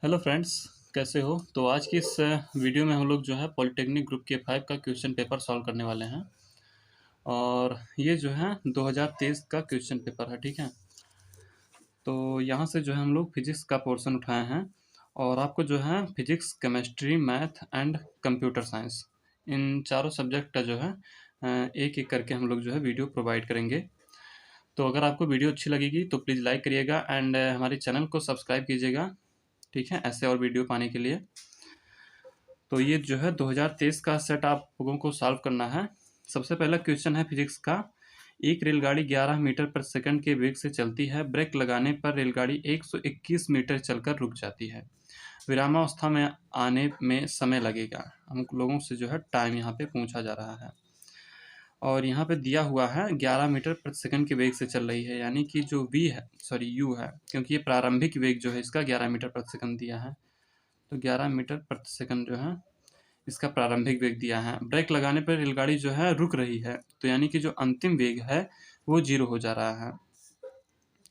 Hello friends, कैसे हो। तो आज की इस वीडियो में हम लोग जो है पॉलिटेक्निक ग्रुप के 5 का क्वेश्चन पेपर सॉल्व करने वाले हैं। और ये जो है 2023 का क्वेश्चन पेपर है, ठीक है। तो यहाँ से जो है हम लोग फिजिक्स का पोर्शन उठाए हैं और आपको जो है physics, chemistry, math and computer science, इन चारों सब्जेक्ट का जो है एक एक करके हम लोग जो है वीडियो प्रोवाइड करेंगे। तो अगर आपको वीडियो अच्छी लगेगी तो प्लीज़ लाइक करिएगा एंड हमारे चैनल को सब्सक्राइब कीजिएगा, ठीक है, ऐसे और वीडियो पाने के लिए। तो ये जो है 2023 का सेट आप लोगों को सॉल्व करना है। सबसे पहला क्वेश्चन है फिजिक्स का। एक रेलगाड़ी 11 मीटर पर सेकंड के वेग से चलती है। ब्रेक लगाने पर रेलगाड़ी 121 मीटर चलकर रुक जाती है। विरामावस्था में आने में समय लगेगा। हम लोगों से जो है टाइम यहाँ पे पूछा जा रहा है और यहाँ पे दिया हुआ है 11 मीटर प्रति सेकंड के वेग से चल रही है, यानी कि जो यू है, क्योंकि ये प्रारंभिक वेग जो है इसका 11 मीटर प्रति सेकंड दिया है। तो 11 मीटर प्रति सेकंड जो है इसका प्रारंभिक वेग दिया है। ब्रेक लगाने पर रेलगाड़ी जो है रुक रही है, तो यानी कि जो अंतिम वेग है वो 0 हो जा रहा है,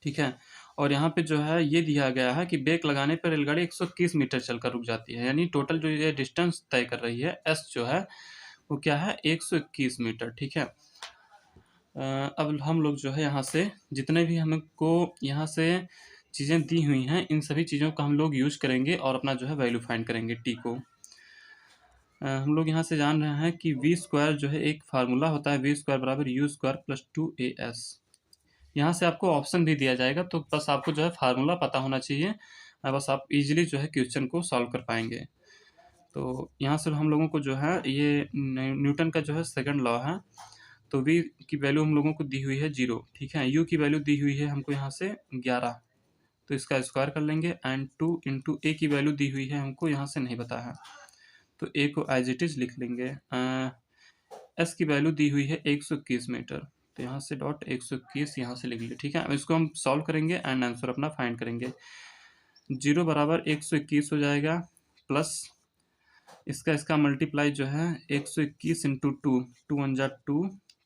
ठीक है। और यहाँ पे जो है ये दिया गया है कि ब्रेक लगाने पर रेलगाड़ी 121 मीटर चलकर रुक जाती है, यानी टोटल जो ये डिस्टेंस तय कर रही है एस जो है वो क्या है 121 मीटर, ठीक है। अब हम लोग जो है यहाँ से जितने भी हमको यहाँ से चीज़ें दी हुई हैं इन सभी चीज़ों का हम लोग यूज करेंगे और अपना जो है वैल्यू फाइंड करेंगे टी को। हम लोग यहाँ से जान रहे हैं कि वी स्क्वायर जो है एक फार्मूला होता है, वी स्क्वायर बराबर यू स्क्वायर प्लस 2AS। यहाँ से आपको ऑप्शन भी दिया जाएगा, तो बस आपको जो है फार्मूला पता होना चाहिए, बस आप इजीली जो है क्वेश्चन को सॉल्व कर पाएंगे। तो यहाँ से हम लोगों को जो है ये न्यूटन का जो है सेकंड लॉ है। तो वी की वैल्यू हम लोगों को दी हुई है 0, ठीक है। यू की वैल्यू दी हुई है हमको यहाँ से 11, तो इसका स्क्वायर कर लेंगे एंड 2 इंटू ए की वैल्यू दी हुई है हमको यहाँ से नहीं पता है, तो ए को एज इट इज लिख लेंगे। एस की वैल्यू दी हुई है 121 मीटर, तो यहाँ से डॉट 121 यहाँ से लिख लिया, ठीक है। अब इसको हम सॉल्व करेंगे एंड आंसर अपना फाइंड करेंगे। 0 बराबर 121 हो जाएगा, प्लस इसका मल्टीप्लाई जो है 121 इंटू 2, 2 1 जा 2,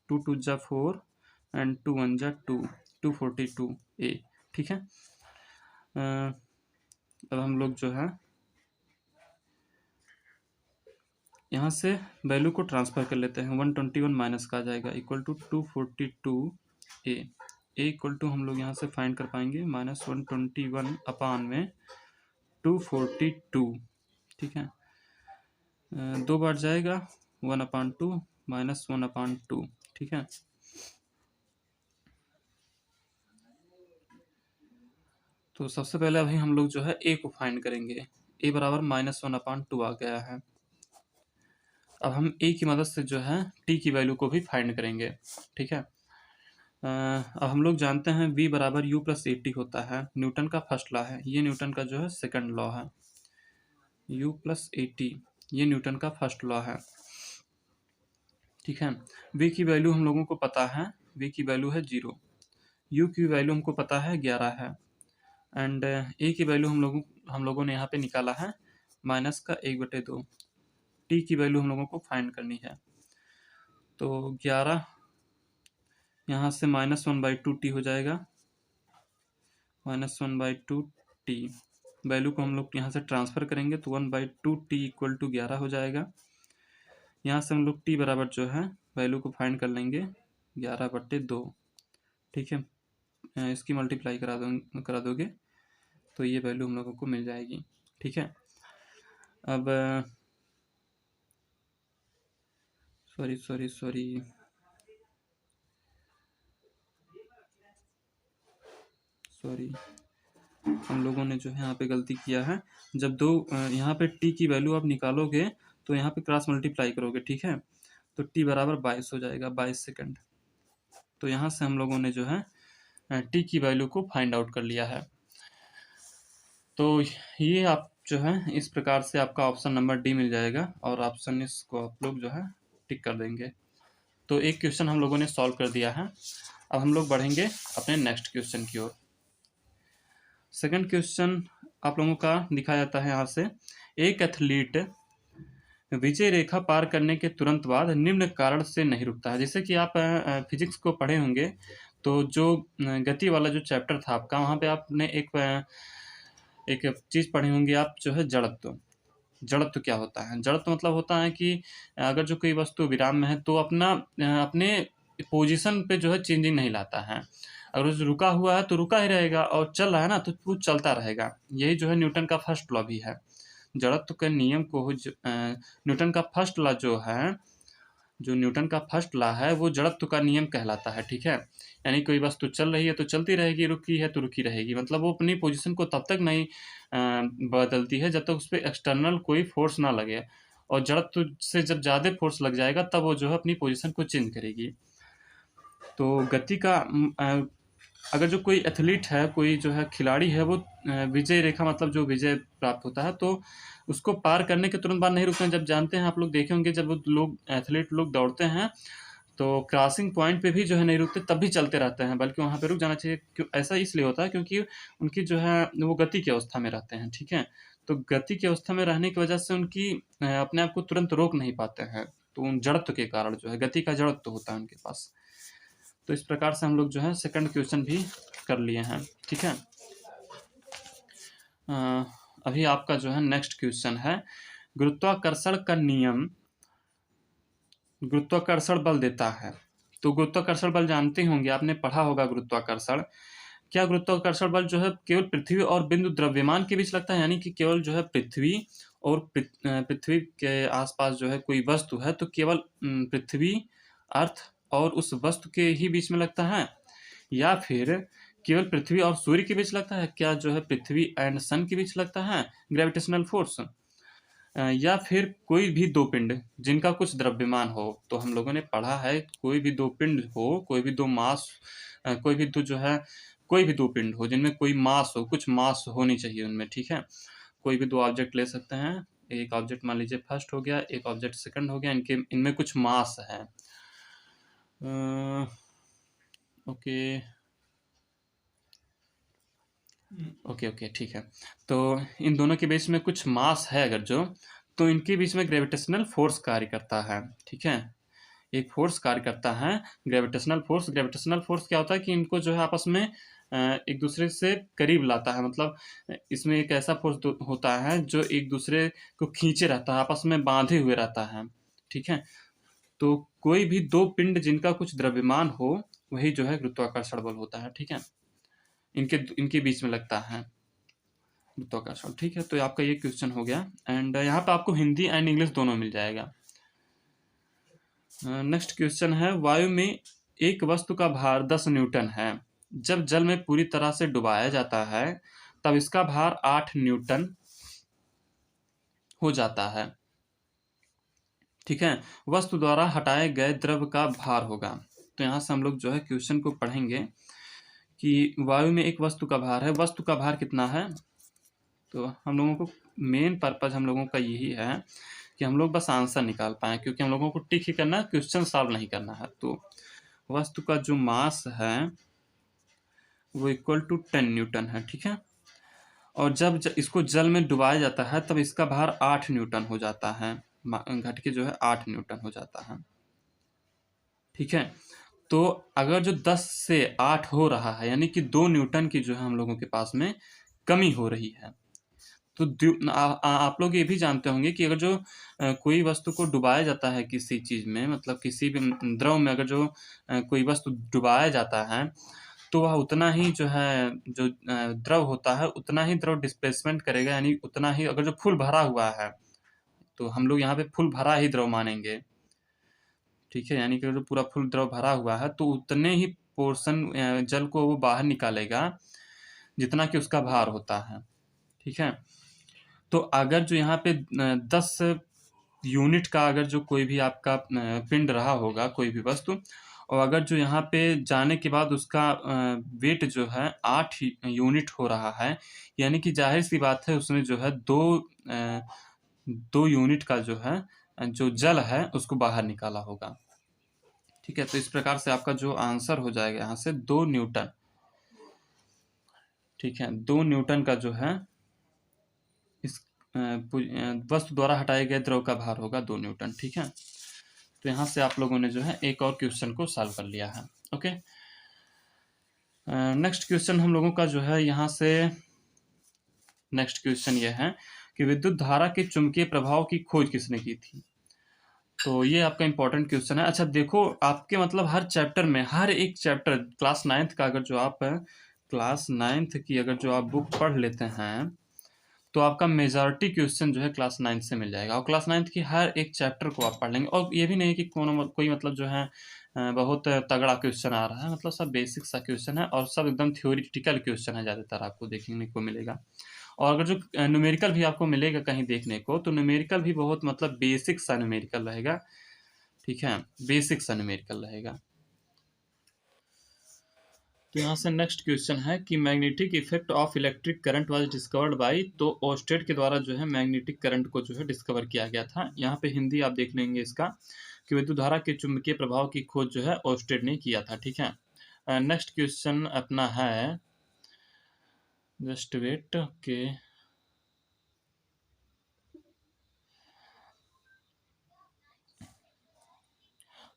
2 2 जा 4 एंड 2 1 जा 2, 242 ए, ठीक है। अब हम लोग जो है यहाँ से वैल्यू को ट्रांसफर कर लेते हैं। 121 माइनस का आ जाएगा equal to 242 A. Equal to हम लोग यहाँ से फाइंड कर पाएंगे -121 अपान में 242, ठीक है। 2 बार जाएगा 1/2 -1/2, ठीक है। तो सबसे पहले अभी हम लोग जो है ए को फाइंड करेंगे। ए बराबर -1/2 आ गया है। अब हम ए की मदद से जो है टी की वैल्यू को भी फाइंड करेंगे, ठीक है। अब हम लोग जानते हैं v बराबर u प्लस ए टी होता है, न्यूटन का फर्स्ट लॉ है। ये न्यूटन का जो है सेकंड लॉ है। u प्लस ए टी ये न्यूटन का फर्स्ट लॉ है, ठीक है। v की वैल्यू हम लोगों को पता है, v की वैल्यू है 0, u की वैल्यू हमको पता है 11 है एंड a की वैल्यू हम लोगों ने यहाँ पे निकाला है -1/2। t की वैल्यू हम लोगों को फाइंड करनी है, तो 11 यहाँ से -1/2 टी हो जाएगा, -1/2 टी। वैल्यू को हम लोग यहाँ से ट्रांसफ़र करेंगे तो 1/2 टी इक्वल टू 11 हो जाएगा। यहाँ से हम लोग टी बराबर जो है वैल्यू को फाइंड कर लेंगे 11/2, ठीक है। इसकी मल्टीप्लाई करा दोगे तो ये वैल्यू हम लोगों को मिल जाएगी, ठीक है। अब सॉरी हम लोगों ने जो है यहाँ पे गलती किया है। जब यहाँ पे टी की वैल्यू आप निकालोगे तो यहाँ पे क्रॉस मल्टीप्लाई करोगे, ठीक है। तो टी बराबर 22 हो जाएगा, 22 सेकंड। तो यहाँ से हम लोगों ने जो है टी की वैल्यू को फाइंड आउट कर लिया है। तो ये आप जो है इस प्रकार से आपका ऑप्शन नंबर डी मिल जाएगा और ऑप्शन इसको आप लोग जो है टिक कर देंगे। तो एक क्वेश्चन हम लोगों ने सॉल्व कर दिया है। अब हम लोग बढ़ेंगे अपने नेक्स्ट क्वेश्चन की ओर। सेकंड क्वेश्चन आप लोगों का दिखाया जाता है यहाँ से। एक एथलीट विजय रेखा पार करने के तुरंत बाद निम्न कारण से नहीं रुकता है। जैसे कि आप फिजिक्स को पढ़े होंगे, तो जो गति वाला जो चैप्टर था आपका, वहाँ पे आपने एक एक चीज़ पढ़े होंगे आप, जो है जड़त्व। जड़त्व क्या होता है? जड़त्व मतलब होता है कि अगर जो कोई वस्तु विराम में है तो अपने पोजीशन पे जो है चेंजिंग नहीं लाता है। अगर वो रुका हुआ है तो रुका ही रहेगा, और चल रहा है ना तो वो चलता रहेगा। यही जो है न्यूटन का फर्स्ट लॉ भी है। जड़त्व के नियम को न्यूटन का फर्स्ट लॉ जो न्यूटन का फर्स्ट लॉ है वो जड़त्व का नियम कहलाता है, ठीक है। यानी कोई वस्तु चल रही है तो चलती रहेगी, रुकी है तो रुकी रहेगी, मतलब वो अपनी पोजीशन को तब तक नहीं बदलती है जब तक उस पर एक्सटर्नल कोई फोर्स ना लगे, और जड़त्व से जब ज़्यादा फोर्स लग जाएगा तब वो जो है अपनी पोजीशन को चेंज करेगी। तो गति का अगर जो कोई एथलीट है, कोई जो है खिलाड़ी है, वो विजय रेखा मतलब जो विजय प्राप्त होता है तो उसको पार करने के तुरंत बाद नहीं रुकते हैं। जब जानते हैं, आप लोग देखे होंगे, जब वो लोग एथलीट लोग दौड़ते हैं तो क्रॉसिंग पॉइंट पे भी जो है नहीं रुकते, तब भी चलते रहते हैं, बल्कि वहाँ पे रुक जाना चाहिए। क्यों ऐसा इसलिए होता है? क्योंकि उनकी जो है वो गति की अवस्था में रहते हैं, ठीक है। तो गति की अवस्था में रहने की वजह से उनकी अपने आप को तुरंत रोक नहीं पाते हैं, तो उन जड़त्व के कारण जो है गति का जड़त्व होता है उनके पास। तो इस प्रकार से हम लोग जो है सेकंड क्वेश्चन भी कर लिए हैं, ठीक है। अभी आपका जो है नेक्स्ट क्वेश्चन है, गुरुत्वाकर्षण का नियम गुरुत्वाकर्षण बल देता है। तो गुरुत्वाकर्षण बल जानते होंगे, आपने पढ़ा होगा गुरुत्वाकर्षण। क्या गुरुत्वाकर्षण बल जो है केवल पृथ्वी और बिंदु द्रव्यमान के बीच लगता है, यानी कि केवल जो है पृथ्वी और पृथ्वी के आसपास जो है कोई वस्तु है तो केवल पृथ्वी, अर्थ और उस वस्तु के ही बीच में लगता है, या फिर केवल पृथ्वी और सूर्य के बीच लगता है? क्या जो है पृथ्वी एंड सन के बीच लगता है ग्रेविटेशनल फोर्स? या फिर कोई भी दो पिंड जिनका कुछ द्रव्यमान हो? तो हम लोगों ने पढ़ा है, कोई भी दो पिंड हो, कोई भी दो मास, कोई भी दो जो है कोई भी दो पिंड हो जिनमें कोई मास हो, कुछ मास होनी चाहिए उनमें, ठीक है। कोई भी दो ऑब्जेक्ट ले सकते हैं, एक ऑब्जेक्ट मान लीजिए फर्स्ट हो गया, एक ऑब्जेक्ट सेकंड हो गया, इनमें कुछ मास है। ओके ओके ओके, ठीक है। तो इन दोनों के बीच में कुछ मास है अगर जो, तो इनके बीच में ग्रेविटेशनल फोर्स कार्य करता है, ठीक है। एक फोर्स कार्य करता है, ग्रेविटेशनल फोर्स। ग्रेविटेशनल फोर्स क्या होता है कि इनको जो है आपस में एक दूसरे से करीब लाता है, मतलब इसमें एक ऐसा फोर्स होता है जो एक दूसरे को खींचे रहता है, आपस में बांधे हुए रहता है, ठीक है। तो कोई भी दो पिंड जिनका कुछ द्रव्यमान हो, वही जो है गुरुत्वाकर्षण बल होता है, ठीक है। इनके इनके बीच में लगता है गुरुत्वाकर्षण, ठीक है। तो आपका ये क्वेश्चन हो गया, एंड यहाँ पे आपको हिंदी एंड इंग्लिश दोनों मिल जाएगा। नेक्स्ट क्वेश्चन है, वायु में एक वस्तु का भार 10 न्यूटन है। जब जल में पूरी तरह से डुबाया जाता है तब इसका भार 8 न्यूटन हो जाता है, ठीक है। वस्तु द्वारा हटाए गए द्रव का भार होगा। तो यहाँ से हम लोग जो है क्वेश्चन को पढ़ेंगे कि वायु में एक वस्तु का भार है, वस्तु का भार कितना है। तो हम लोगों को मेन पर्पज हम लोगों का यही है कि हम लोग बस आंसर निकाल पाएँ, क्योंकि हम लोगों को टिक ही करना है, क्वेश्चन सॉल्व नहीं करना है। तो वस्तु का जो मास है वो इक्वल टू 10 न्यूटन है, ठीक है। और जब इसको जल में डुबाया जाता है तब इसका भार 8 न्यूटन हो जाता है, घट के जो है 8 न्यूटन हो जाता है, ठीक है। तो अगर जो 10 से 8 हो रहा है, यानी कि 2 न्यूटन की जो है हम लोगों के पास में कमी हो रही है। तो आप लोग ये भी जानते होंगे कि अगर जो कोई वस्तु को डुबाया जाता है किसी चीज़ में, मतलब किसी भी द्रव में, अगर जो कोई वस्तु डुबाया जाता है तो वह उतना ही जो है जो द्रव होता है उतना ही द्रव डिस्प्लेसमेंट करेगा, यानी उतना ही। अगर जो फुल भरा हुआ है तो हम लोग यहाँ पे फुल भरा ही द्रव मानेंगे, ठीक है। यानी कि जो पूरा फुल द्रव भरा हुआ है तो उतने ही पोर्शन जल को वो बाहर निकालेगा जितना कि उसका भार होता है, ठीक है। तो अगर जो यहाँ पे 10 यूनिट का अगर जो कोई भी आपका पिंड रहा होगा, कोई भी वस्तु, और अगर जो यहाँ पे जाने के बाद उसका वेट जो है 8 यूनिट हो रहा है, यानी कि जाहिर सी बात है उसने जो है 2 यूनिट का जो है जो जल है उसको बाहर निकाला होगा, ठीक है। तो इस प्रकार से आपका जो आंसर हो जाएगा यहाँ से 2 न्यूटन, ठीक है। 2 न्यूटन का जो है इस वस्तु द्वारा हटाए गए द्रव का भार होगा 2 न्यूटन, ठीक है। तो यहाँ से आप लोगों ने जो है एक और क्वेश्चन को सॉल्व कर लिया है, ओके। नेक्स्ट क्वेश्चन हम लोगों का जो है यहाँ से नेक्स्ट क्वेश्चन ये है कि विद्युत धारा के चुंबकीय प्रभाव की खोज किसने की थी? तो ये आपका इंपॉर्टेंट क्वेश्चन है। अच्छा देखो, आपके मतलब हर चैप्टर में, हर एक चैप्टर क्लास 9th का अगर जो आप क्लास 9th की अगर जो आप बुक पढ़ लेते हैं, तो आपका मेजॉरिटी क्वेश्चन जो है क्लास 9th से मिल जाएगा, और क्लास 9th की हर एक चैप्टर को आप पढ़ लेंगे। और ये भी नहीं कि कोई मतलब जो है बहुत तगड़ा क्वेश्चन आ रहा है, मतलब सब बेसिक सा क्वेश्चन है और सब एकदम थ्योरेटिकल क्वेश्चन है, ज़्यादातर आपको देखने को मिलेगा। और अगर जो न्यूमेरिकल भी आपको मिलेगा कहीं देखने को, तो न्यूमेरिकल भी बहुत मतलब बेसिक सा न्यूमेरिकल रहेगा, ठीक है, बेसिक सा न्यूमेरिकल रहेगा। तो यहाँ से नेक्स्ट क्वेश्चन है कि magnetic effect of electric current was discovered by, तो ओस्टेड के द्वारा जो है मैग्नेटिक करंट को जो है डिस्कवर किया गया था। यहाँ पे हिंदी आप देख लेंगे इसका कि विद्युत धारा के चुंबकीय प्रभाव की खोज जो है ओस्टेड ने किया था, ठीक है। नेक्स्ट क्वेश्चन अपना है, just wait, okay,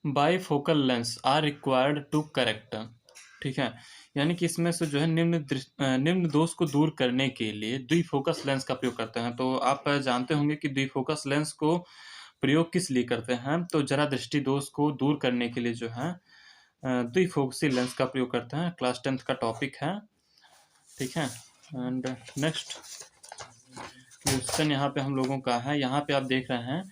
bifocal lens are required to correct, ठीक है, यानी कि इसमें से जो है निम्न दोष को दूर करने के लिए द्विफोकस लेंस का प्रयोग करते हैं। तो आप जानते होंगे कि द्विफोकस लेंस को प्रयोग किस लिए करते हैं, तो जरा दृष्टि दोष को दूर करने के लिए जो है द्विफोकसी लेंस का प्रयोग करते हैं। क्लास 10th का टॉपिक है, ठीक है। एंड नेक्स्ट क्वेश्चन यहाँ पे हम लोगों का है, यहाँ पे आप देख रहे हैं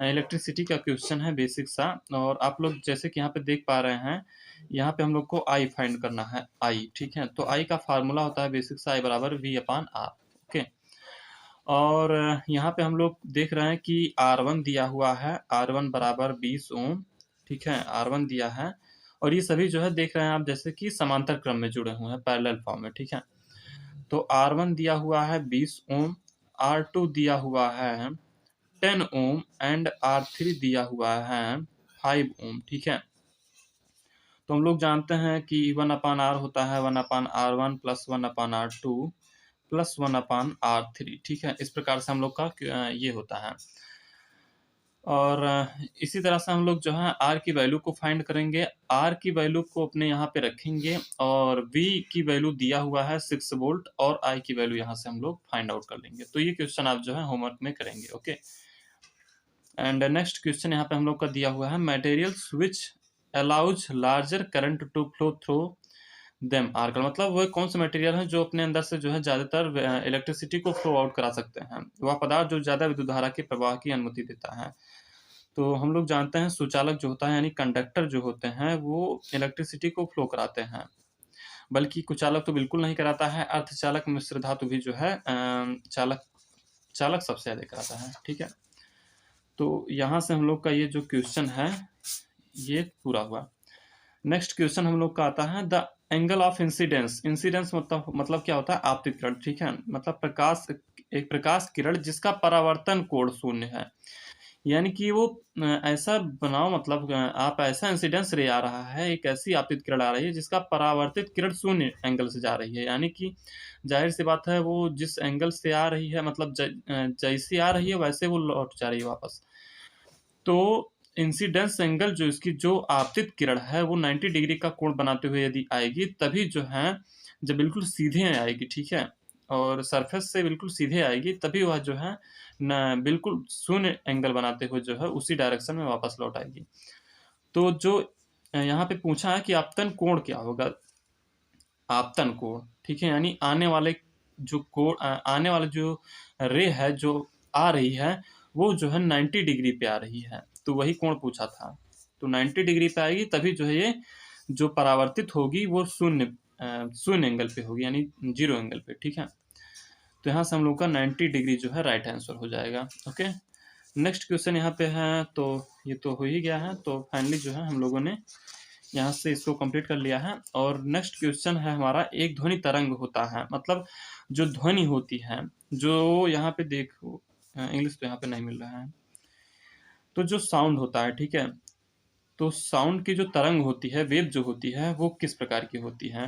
इलेक्ट्रिसिटी का क्वेश्चन है बेसिक सा, और आप लोग जैसे कि यहाँ पे देख पा रहे हैं, यहाँ पे हम लोग को आई फाइंड करना है, आई, ठीक है। तो आई का फार्मूला होता है बेसिक सा, आई बराबर वी अपान आर, ओके। और यहाँ पे हम लोग देख रहे हैं कि R1 दिया हुआ है, R1 बराबर 20 ओम, ठीक है, R1 दिया है, और ये सभी जो है देख रहे हैं आप जैसे कि समांतर क्रम में जुड़े हुए हैं, पैरेलल फॉर्म में, ठीक है। तो R1 दिया हुआ है 20 ओम, R2 दिया हुआ है 10 ओम एंड R3 दिया हुआ है 5 ओम, ठीक है। तो हम लोग जानते हैं कि 1/R होता है 1/R1 plus 1/R2 plus 1/R3, ठीक है। इस प्रकार से हम लोग का ये होता है। और इसी तरह से हम लोग जो है R की वैल्यू को फाइंड करेंगे, R की वैल्यू को अपने यहाँ पे रखेंगे, और V की वैल्यू दिया हुआ है 6 वोल्ट, और I की वैल्यू यहाँ से हम लोग फाइंड आउट कर लेंगे। तो ये क्वेश्चन आप जो है होमवर्क में करेंगे, ओके। एंड नेक्स्ट क्वेश्चन यहाँ पे हम लोग का दिया हुआ है, materials which allows larger current to flow through them are का मतलब वह कौन सा मटेरियल है जो अपने अंदर से जो है ज़्यादातर इलेक्ट्रिसिटी को फ्लो आउट करा सकते हैं, वह पदार्थ जो ज़्यादा विद्युत धारा के प्रवाह की अनुमति देता है। तो हम लोग जानते हैं सुचालक जो होता है, यानी कंडक्टर जो होते हैं, वो इलेक्ट्रिसिटी को फ्लो कराते हैं, बल्कि कुचालक तो बिल्कुल नहीं कराता है। अर्धचालक मिश्र धातु भी जो है चालक सबसे ज़्यादा कराता है, ठीक है। तो यहाँ से हम लोग का ये जो क्वेश्चन है ये पूरा हुआ। नेक्स्ट क्वेश्चन हम लोग का आता है, the angle of incidence, incidence मतलब क्या होता है, आपतित किरण, ठीक है, मतलब एक प्रकाश किरण जिसका परावर्तन कोण 0 है, यानी कि वो ऐसा बनाओ, मतलब आप ऐसा इंसिडेंस रे आ रहा है, एक ऐसी आपतित किरण आ रही है जिसका परावर्तित किरण 0 एंगल से जा रही है, यानी कि जाहिर सी बात है वो जिस एंगल से आ रही है, मतलब जैसी आ रही है वैसे वो लौट जा रही है वापस। तो इंसिडेंस एंगल जो इसकी जो आपतित किरण है वो 90 डिग्री का कोण बनाते हुए यदि आएगी, तभी जो है जब बिल्कुल सीधे आएगी, ठीक है, और सरफेस से बिल्कुल सीधे आएगी, तभी वह जो है न बिल्कुल शून्य एंगल बनाते हुए जो है उसी डायरेक्शन में वापस लौट आएगी। तो जो यहाँ पे पूछा है कि आपतन कोण क्या होगा, आपतन कोण, ठीक है, यानी आने वाले जो रे है जो आ रही है वो जो है 90 डिग्री पे आ रही है, तो वही कोण पूछा था। तो 90 डिग्री पे आएगी तभी जो है ये जो परावर्तित होगी वो शून्य एंगल पे होगी, यानी 0 एंगल पे, ठीक है। तो यहाँ से हम लोग का 90 डिग्री जो है राइट आंसर हो जाएगा, ओके। नेक्स्ट क्वेश्चन यहाँ पे है, तो ये तो हो ही गया है, तो फाइनली जो है हम लोगों ने यहाँ से इसको कंप्लीट कर लिया है। और नेक्स्ट क्वेश्चन है हमारा, एक ध्वनि तरंग होता है, मतलब जो ध्वनि होती है, जो यहाँ पे देखो इंग्लिश तो यहाँ पे नहीं मिल रहा है, तो जो साउंड होता है, ठीक है, तो साउंड की जो तरंग होती है, वेव जो होती है, वो किस प्रकार की होती है,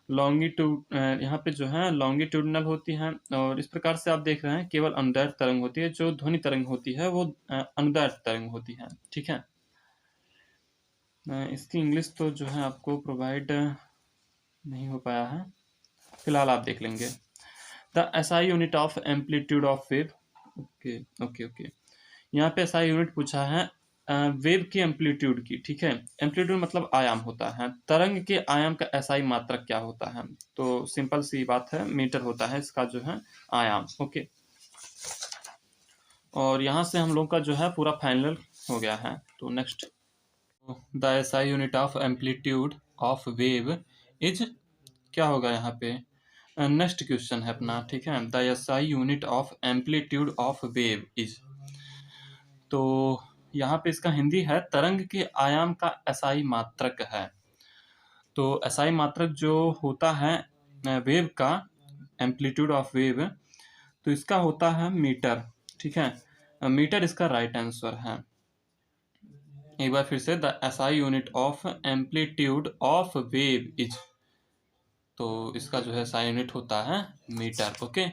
यहाँ पे जो है लॉन्गिट्यूडनल होती है, और इस प्रकार से आप देख रहे हैं केवल अनुदैर्ध्य तरंग होती है, जो ध्वनि तरंग होती है वो अनुदैर्ध्य तरंग होती है, ठीक है। इसकी इंग्लिश तो जो है आपको प्रोवाइड नहीं हो पाया है, फिलहाल आप देख लेंगे। The SI unit of amplitude of wave. Okay okay okay, यहाँ पे एसआई यूनिट पूछा है वेव की एम्पलीट्यूड की, ठीक है। एम्पलीट्यूड मतलब आयाम होता है, तरंग के आयाम का एसआई मात्रक क्या होता है? तो सिंपल सी बात है, मीटर होता है इसका जो है आयाम। ओके, और यहाँ से हम लोग का जो है पूरा फाइनल हो गया है। तो next, the SI unit of amplitude of wave is, क्या होगा यहाँ पे? नेक्स्ट क्वेश्चन है अपना, ठीक है। The SI unit of amplitude of wave is, तो यहाँ पे इसका हिंदी है तरंग के आयाम का एसआई मात्रक है। तो एसआई मात्रक जो होता है वेव का, एम्पलीट्यूड ऑफ वेव, तो इसका होता है मीटर, ठीक है। मीटर इसका राइट आंसर है। एक बार फिर से, the SI unit of amplitude of wave is, तो इसका जो है एसआई यूनिट होता है मीटर। ओके,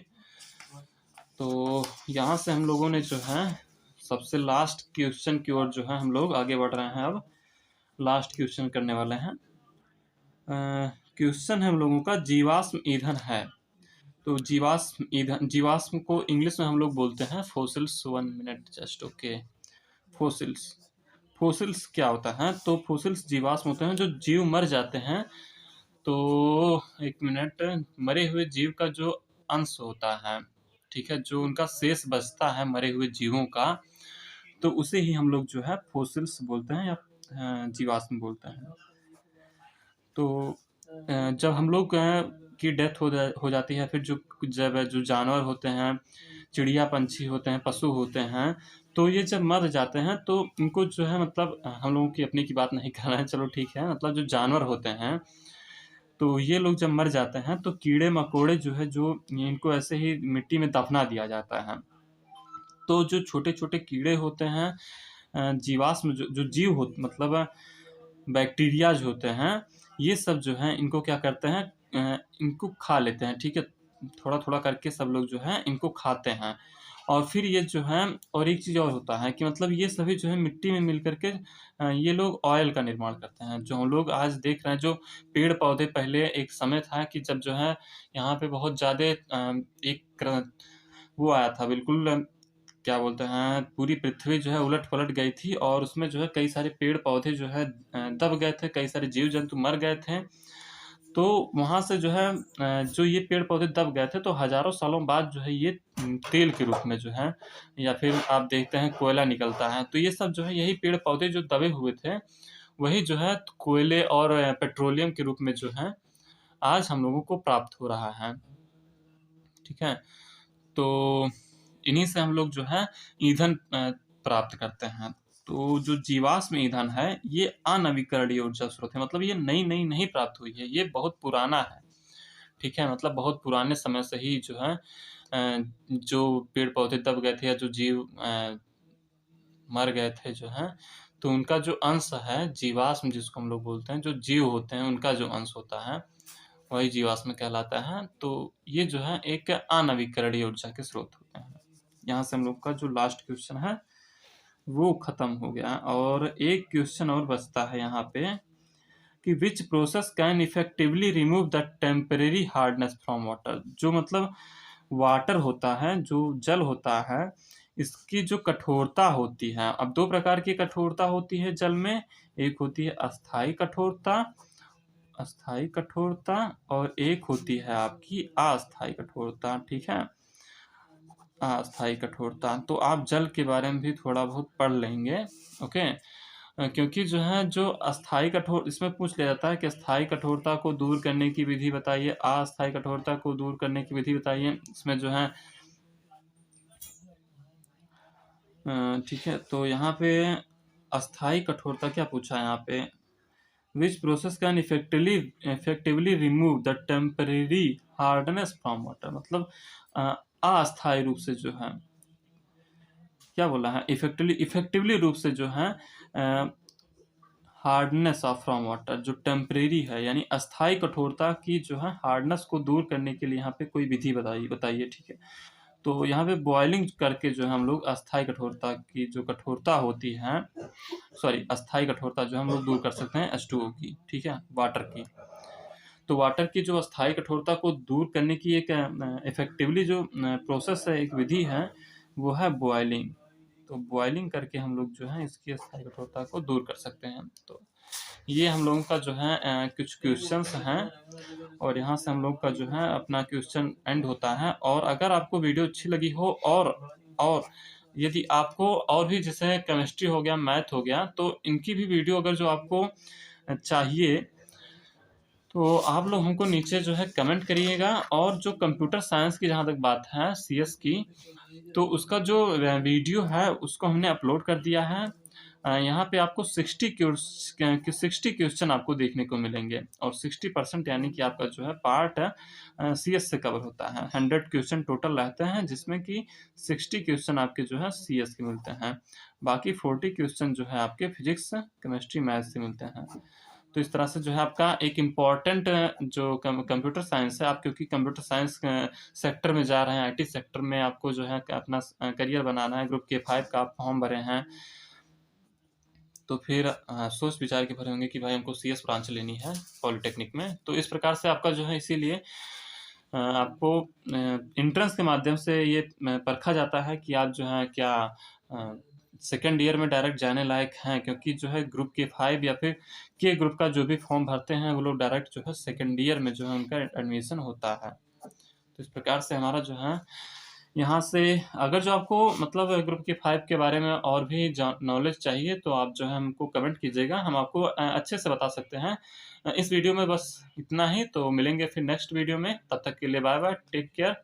तो यहाँ से हम लोगों ने जो है सबसे लास्ट क्वेश्चन की ओर जो है हम लोग आगे बढ़ रहे हैं। अब लास्ट क्वेश्चन करने वाले हैं। क्वेश्चन है हम लोगों का, जीवाश्म ईंधन है। तो जीवाश्म ईंधन, जीवाश्म को इंग्लिश में हम लोग बोलते हैं fossils. 1 minute just. Okay, fossils, fossils क्या होता है? तो फोसिल्स जीवाश्म होते हैं जो जीव मर जाते हैं। तो 1 मिनट, मरे हुए जीव का जो अंश होता है, ठीक है, जो उनका शेष बचता है मरे हुए जीवों का, तो उसे ही हम लोग जो है फोसिल्स बोलते हैं या जीवाश्म बोलते हैं। तो जब हम लोग की डेथ हो जाती है, फिर जब जो जानवर होते हैं, चिड़िया पंछी होते हैं, पशु होते हैं, तो ये जब मर जाते हैं तो इनको जो है, मतलब हम लोगों की अपने की बात नहीं कर रहे हैं, चलो ठीक है, मतलब जो जानवर होते हैं, तो ये लोग जब मर जाते हैं तो कीड़े मकोड़े जो है, जो इनको ऐसे ही मिट्टी में दफना दिया जाता है। तो जो छोटे छोटे कीड़े होते हैं, जीवाश्म जो जीव हो, मतलब बैक्टीरिया जो होते हैं, ये सब जो है इनको क्या करते हैं, इनको खा लेते हैं, ठीक है। थोड़ा थोड़ा करके सब लोग जो है इनको खाते हैं। और फिर ये जो है, और एक चीज़ और होता है कि मतलब ये सभी जो है मिट्टी में मिल करके ये लोग ऑयल का निर्माण करते हैं। जो हम लोग आज देख रहे हैं, जो पेड़ पौधे, पहले एक समय था कि जब जो है यहाँ पे बहुत ज़्यादा वो आया था, बिल्कुल क्या बोलते हैं, पूरी पृथ्वी जो है उलट पलट गई थी, और उसमें जो है कई सारे पेड़ पौधे जो है दब गए थे, कई सारे जीव जंतु मर गए थे। तो वहाँ से जो है जो ये पेड़ पौधे दब गए थे, तो हजारों सालों बाद जो है ये तेल के रूप में जो है, या फिर आप देखते हैं कोयला निकलता है, तो ये सब जो है यही पेड़ पौधे जो दबे हुए थे, वही जो है कोयले और पेट्रोलियम के रूप में जो है आज हम लोगों को प्राप्त हो रहा है, ठीक है। तो इन्हीं से हम लोग जो है ईंधन प्राप्त करते हैं। तो जो जीवाश्म ईंधन है, ये अनवीकरणीय ऊर्जा स्रोत है, मतलब ये नई नई नहीं प्राप्त हुई है, ये बहुत पुराना है, ठीक है। मतलब बहुत पुराने समय से ही जो है जो पेड़ पौधे दब गए थे, या जो जीव मर गए थे जो है, तो उनका जो अंश है, जीवाश्म जिसको हम लोग बोलते हैं, जो जीव होते हैं उनका जो अंश होता है, वही जीवाश्म कहलाता है। तो ये जो है एक अनवीकरणीय ऊर्जा के स्रोत होते हैं। यहाँ से हम लोग का जो लास्ट क्वेश्चन है वो खत्म हो गया, और एक क्वेश्चन और बचता है यहाँ पे कि which process can effectively remove the temporary hardness from water. जो मतलब वाटर होता है, जो जल होता है, इसकी जो कठोरता होती है, अब दो प्रकार की कठोरता होती है जल में। एक होती है अस्थाई कठोरता, अस्थाई कठोरता, और एक होती है आपकी अस्थाई कठोरता, ठीक है। अस्थाई कठोरता, तो आप जल के बारे में भी थोड़ा बहुत पढ़ लेंगे, ओके। क्योंकि जो है, जो अस्थाई कठोर, इसमें पूछ लिया जाता है कि अस्थाई कठोरता को दूर करने की विधि बताइए, अस्थाई कठोरता को दूर करने की विधि बताइए। इसमें जो है ठीक है, तो यहाँ पे अस्थाई कठोरता क्या पूछा है यहाँ पे, which process can effectively remove the temporary hardness from water, मतलब अस्थायी रूप से जो है, क्या बोला है, इफेक्टिवली रूप से जो है हार्डनेस ऑफ फ्रॉम वाटर, जो टेम्परेरी है, यानी अस्थाई कठोरता की जो है हार्डनेस को दूर करने के लिए यहाँ पे कोई विधि बताइए, ठीक है। तो यहाँ पे बॉइलिंग करके जो है हम लोग अस्थाई कठोरता की जो कठोरता होती है, सॉरी, अस्थाई कठोरता जो हम लोग दूर कर सकते हैं H2O की, ठीक है, वाटर की। तो वाटर की जो अस्थायी कठोरता को दूर करने की एक इफ़ेक्टिवली जो प्रोसेस है, एक विधि है, वो है बॉयलिंग। तो बॉयलिंग करके हम लोग जो है इसकी अस्थायी कठोरता को दूर कर सकते हैं। तो ये हम लोगों का जो है कुछ क्वेश्चंस हैं और यहाँ से हम लोग का जो है अपना क्वेश्चन एंड होता है। और अगर आपको वीडियो अच्छी लगी हो और यदि आपको और भी जैसे केमिस्ट्री हो गया, मैथ हो गया, तो इनकी भी वीडियो अगर जो आपको चाहिए तो आप लोग हमको नीचे जो है कमेंट करिएगा। और जो कंप्यूटर साइंस की जहाँ तक बात है, सीएस की, तो उसका जो वीडियो है उसको हमने अपलोड कर दिया है। यहाँ पे आपको 60 क्वेश्चन आपको देखने को मिलेंगे और 60% यानी कि आपका जो है पार्ट सीएस से कवर होता है। 100 क्वेश्चन टोटल रहते हैं जिसमें कि 60 क्वेश्चन आपके जो है सीएस के मिलते हैं। बाकी 40 क्वेश्चन जो है आपके फिजिक्स, केमिस्ट्री, मैथ से मिलते हैं। तो इस तरह से जो है आपका एक इम्पॉर्टेंट जो कंप्यूटर साइंस है, आप क्योंकि कंप्यूटर साइंस सेक्टर में जा रहे हैं, आईटी सेक्टर में आपको जो है अपना करियर बनाना है, ग्रुप K5 का आप फॉर्म भरे हैं, तो फिर सोच विचार के भरे होंगे कि भाई हमको सीएस ब्रांच लेनी है पॉलिटेक्निक में। तो इस प्रकार से आपका जो है इसीलिए आपको एंट्रेंस के माध्यम से ये परखा जाता है कि आप जो है क्या सेकेंड ईयर में डायरेक्ट जाने लायक हैं, क्योंकि जो है ग्रुप K5 या फिर के ग्रुप का जो भी फॉर्म भरते हैं वो लोग डायरेक्ट जो है सेकेंड ईयर में जो है उनका एडमिशन होता है। तो इस प्रकार से हमारा जो है यहाँ से अगर जो आपको मतलब ग्रुप K5 के बारे में और भी नॉलेज चाहिए तो आप जो है हमको कमेंट कीजिएगा, हम आपको अच्छे से बता सकते हैं। इस वीडियो में बस इतना ही, तो मिलेंगे फिर नेक्स्ट वीडियो में। तब तक के लिए बाय बाय, टेक केयर।